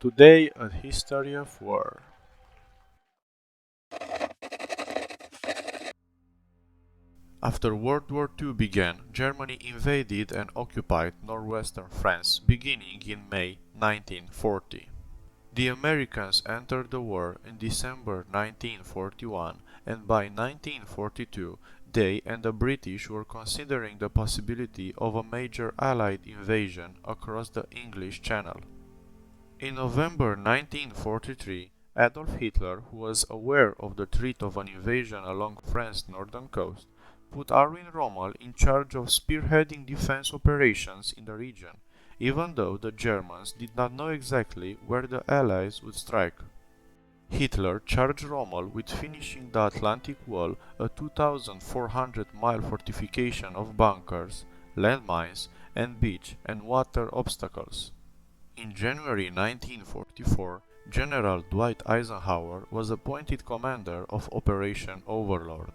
Today, a history of war. After World War II began, Germany invaded and occupied northwestern France, beginning in May 1940. The Americans entered the war in December 1941, and by 1942 they and the British were considering the possibility of a major Allied invasion across the English Channel. In November 1943, Adolf Hitler, who was aware of the threat of an invasion along France's northern coast, put Erwin Rommel in charge of spearheading defense operations in the region, even though the Germans did not know exactly where the Allies would strike. Hitler charged Rommel with finishing the Atlantic Wall, a 2,400-mile fortification of bunkers, landmines, and beach and water obstacles. In January 1944, General Dwight Eisenhower was appointed commander of Operation Overlord.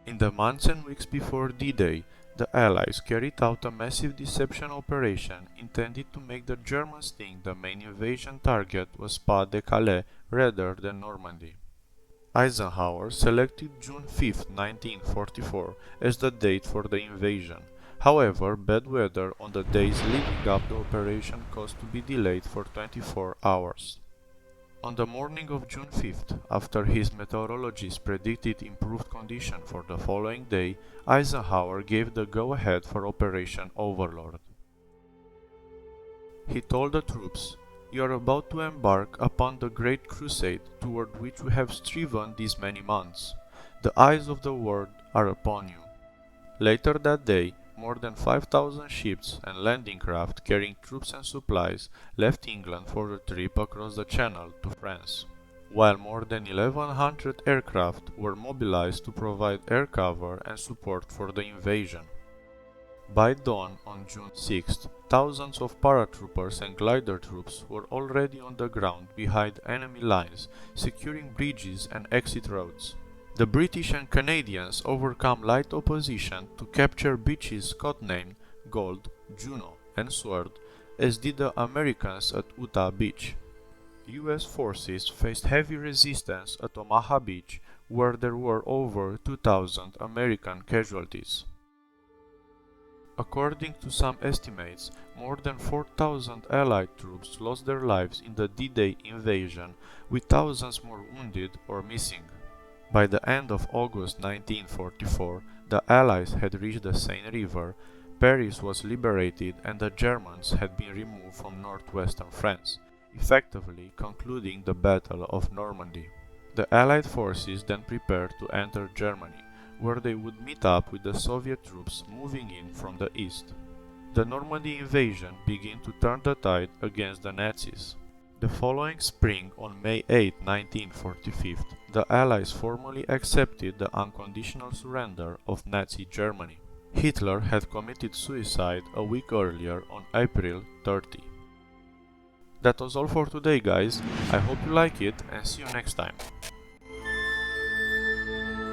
In the months and weeks before D-Day, the Allies carried out a massive deception operation intended to make the Germans think the main invasion target was Pas-de-Calais rather than Normandy. Eisenhower selected June 5, 1944 as the date for the invasion. However, bad weather on the days leading up the operation caused to be delayed for 24 hours. On the morning of June 5th, after his meteorologists predicted improved conditions for the following day, Eisenhower gave the go-ahead for Operation Overlord. He told the troops, "You are about to embark upon the great crusade toward which we have striven these many months. The eyes of the world are upon you." Later that day, more than 5,000 ships and landing craft carrying troops and supplies left England for the trip across the Channel to France, while more than 1,100 aircraft were mobilized to provide air cover and support for the invasion. By dawn on June 6th, thousands of paratroopers and glider troops were already on the ground behind enemy lines, securing bridges and exit roads. The British and Canadians overcome light opposition to capture beaches codenamed Gold, Juno, and Sword, as did the Americans at Utah Beach. US forces faced heavy resistance at Omaha Beach, where there were over 2,000 American casualties. According to some estimates, more than 4,000 Allied troops lost their lives in the D-Day invasion, with thousands more wounded or missing. By the end of August 1944, the Allies had reached the Seine River, Paris was liberated and the Germans had been removed from northwestern France, effectively concluding the Battle of Normandy. The Allied forces then prepared to enter Germany, where they would meet up with the Soviet troops moving in from the east. The Normandy invasion began to turn the tide against the Nazis. The following spring, on May 8, 1945, the Allies formally accepted the unconditional surrender of Nazi Germany. Hitler had committed suicide a week earlier on April 30. That was all for today, guys. I hope you like it and see you next time.